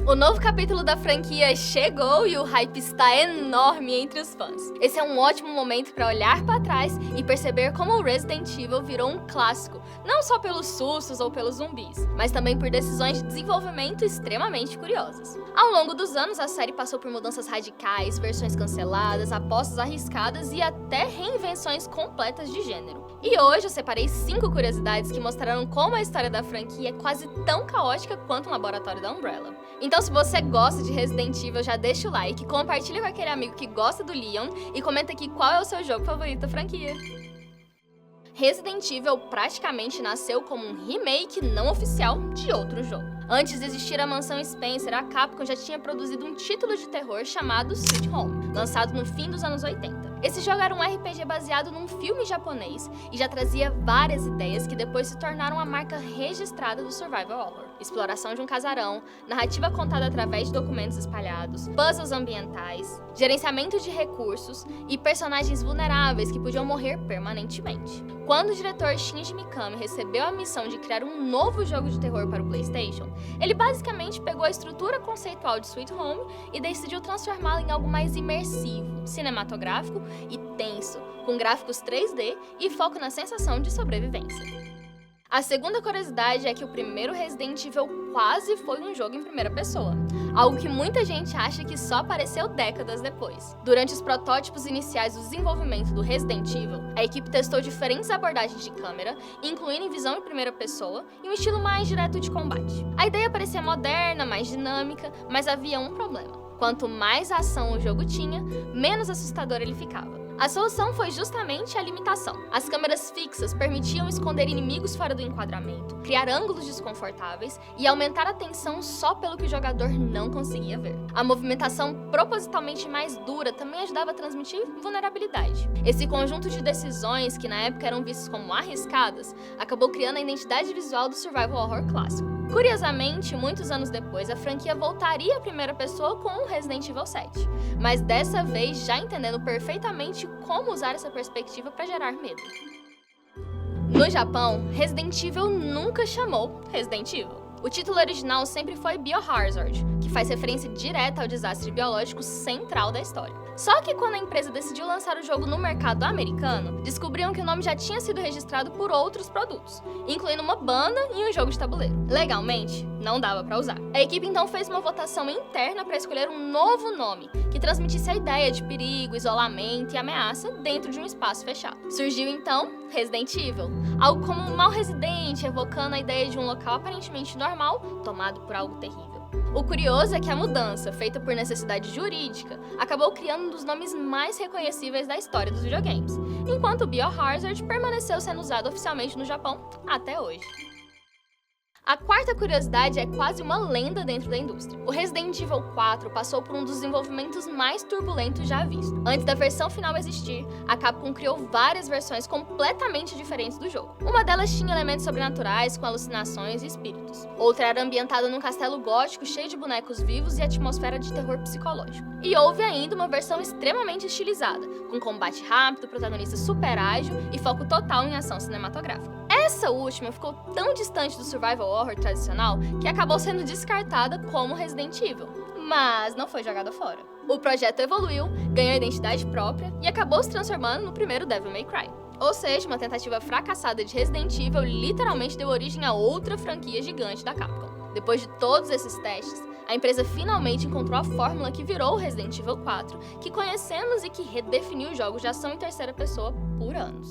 O novo capítulo da franquia chegou e o hype está enorme entre os fãs. Esse é um ótimo momento para olhar para trás e perceber como o Resident Evil virou um clássico, não só pelos sustos ou pelos zumbis, mas também por decisões de desenvolvimento extremamente curiosas. Ao longo dos anos, a série passou por mudanças radicais, versões canceladas, apostas arriscadas e até reinvenções completas de gênero. E hoje eu separei 5 curiosidades que mostrarão como a história da franquia é quase tão caótica quanto um laboratório da Umbrella. Então, se você gosta de Resident Evil, já deixa o like, compartilha com aquele amigo que gosta do Leon e comenta aqui qual é o seu jogo favorito da franquia. Resident Evil praticamente nasceu como um remake não oficial de outro jogo. Antes de existir a Mansão Spencer, a Capcom já tinha produzido um título de terror chamado Sweet Home, lançado no fim dos anos 80. Esse jogo era um RPG baseado num filme japonês e já trazia várias ideias que depois se tornaram a marca registrada do survival horror. Exploração de um casarão, narrativa contada através de documentos espalhados, puzzles ambientais, gerenciamento de recursos e personagens vulneráveis que podiam morrer permanentemente. Quando o diretor Shinji Mikami recebeu a missão de criar um novo jogo de terror para o PlayStation, ele basicamente pegou a estrutura conceitual de Sweet Home e decidiu transformá-la em algo mais imersivo, cinematográfico e tenso, com gráficos 3D e foco na sensação de sobrevivência. A segunda curiosidade é que o primeiro Resident Evil quase foi um jogo em primeira pessoa, algo que muita gente acha que só apareceu décadas depois. Durante os protótipos iniciais do desenvolvimento do Resident Evil, a equipe testou diferentes abordagens de câmera, incluindo em visão em primeira pessoa e um estilo mais direto de combate. A ideia parecia moderna, mais dinâmica, mas havia um problema. Quanto mais ação o jogo tinha, menos assustador ele ficava. A solução foi justamente a limitação. As câmeras fixas permitiam esconder inimigos fora do enquadramento, criar ângulos desconfortáveis e aumentar a tensão só pelo que o jogador não conseguia ver. A movimentação propositalmente mais dura também ajudava a transmitir vulnerabilidade. Esse conjunto de decisões, que na época eram vistas como arriscadas, acabou criando a identidade visual do survival horror clássico. Curiosamente, muitos anos depois, a franquia voltaria à primeira pessoa com o Resident Evil 7, mas dessa vez já entendendo perfeitamente como usar essa perspectiva para gerar medo. No Japão, Resident Evil nunca chamou Resident Evil. O título original sempre foi Biohazard, que faz referência direta ao desastre biológico central da história. Só que quando a empresa decidiu lançar o jogo no mercado americano, descobriram que o nome já tinha sido registrado por outros produtos, incluindo uma banda e um jogo de tabuleiro. Legalmente, não dava pra usar. A equipe então fez uma votação interna para escolher um novo nome, que transmitisse a ideia de perigo, isolamento e ameaça dentro de um espaço fechado. Surgiu então Resident Evil, algo como um mal residente, evocando a ideia de um local aparentemente normal, tomado por algo terrível. O curioso é que a mudança, feita por necessidade jurídica, acabou criando um dos nomes mais reconhecíveis da história dos videogames, enquanto o Biohazard permaneceu sendo usado oficialmente no Japão até hoje. A quarta curiosidade é quase uma lenda dentro da indústria. O Resident Evil 4 passou por um dos desenvolvimentos mais turbulentos já vistos. Antes da versão final existir, a Capcom criou várias versões completamente diferentes do jogo. Uma delas tinha elementos sobrenaturais, com alucinações e espíritos. Outra era ambientada num castelo gótico cheio de bonecos vivos e atmosfera de terror psicológico. E houve ainda uma versão extremamente estilizada, com combate rápido, protagonista super ágil e foco total em ação cinematográfica. Essa última ficou tão distante do survival horror tradicional que acabou sendo descartada como Resident Evil, mas não foi jogada fora. O projeto evoluiu, ganhou identidade própria e acabou se transformando no primeiro Devil May Cry. Ou seja, uma tentativa fracassada de Resident Evil literalmente deu origem a outra franquia gigante da Capcom. Depois de todos esses testes, a empresa finalmente encontrou a fórmula que virou o Resident Evil 4, que conhecemos e que redefiniu os jogos de ação em terceira pessoa por anos.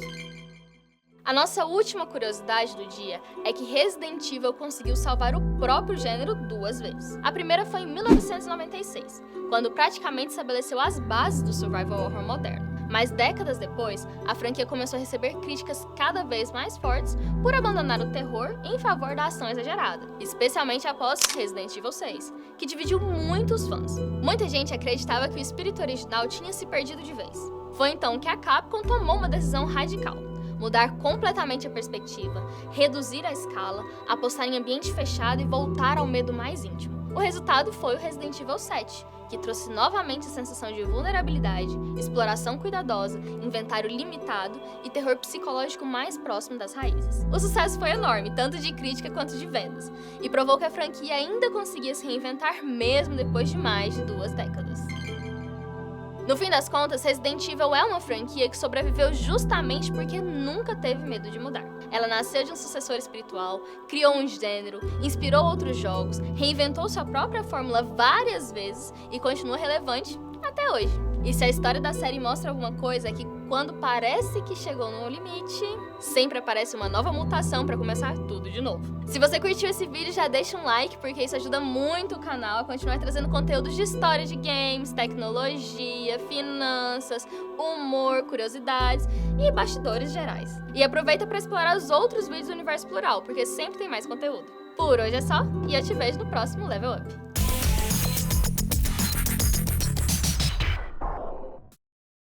A nossa última curiosidade do dia é que Resident Evil conseguiu salvar o próprio gênero 2 vezes. A primeira foi em 1996, quando praticamente estabeleceu as bases do survival horror moderno. Mas décadas depois, a franquia começou a receber críticas cada vez mais fortes por abandonar o terror em favor da ação exagerada, especialmente após Resident Evil 6, que dividiu muito os fãs. Muita gente acreditava que o espírito original tinha se perdido de vez. Foi então que a Capcom tomou uma decisão radical: mudar completamente a perspectiva, reduzir a escala, apostar em ambiente fechado e voltar ao medo mais íntimo. O resultado foi o Resident Evil 7, que trouxe novamente a sensação de vulnerabilidade, exploração cuidadosa, inventário limitado e terror psicológico mais próximo das raízes. O sucesso foi enorme, tanto de crítica quanto de vendas, e provou que a franquia ainda conseguia se reinventar mesmo depois de mais de 2 décadas. No fim das contas, Resident Evil é uma franquia que sobreviveu justamente porque nunca teve medo de mudar. Ela nasceu de um sucessor espiritual, criou um gênero, inspirou outros jogos, reinventou sua própria fórmula várias vezes e continua relevante até hoje. E se a história da série mostra alguma coisa, é que quando parece que chegou no limite, sempre aparece uma nova mutação para começar tudo de novo. Se você curtiu esse vídeo, já deixa um like, porque isso ajuda muito o canal a continuar trazendo conteúdos de história de games, tecnologia, finanças, humor, curiosidades e bastidores gerais. E aproveita para explorar os outros vídeos do Universo Plural, porque sempre tem mais conteúdo. Por hoje é só, e eu te vejo no próximo Level Up.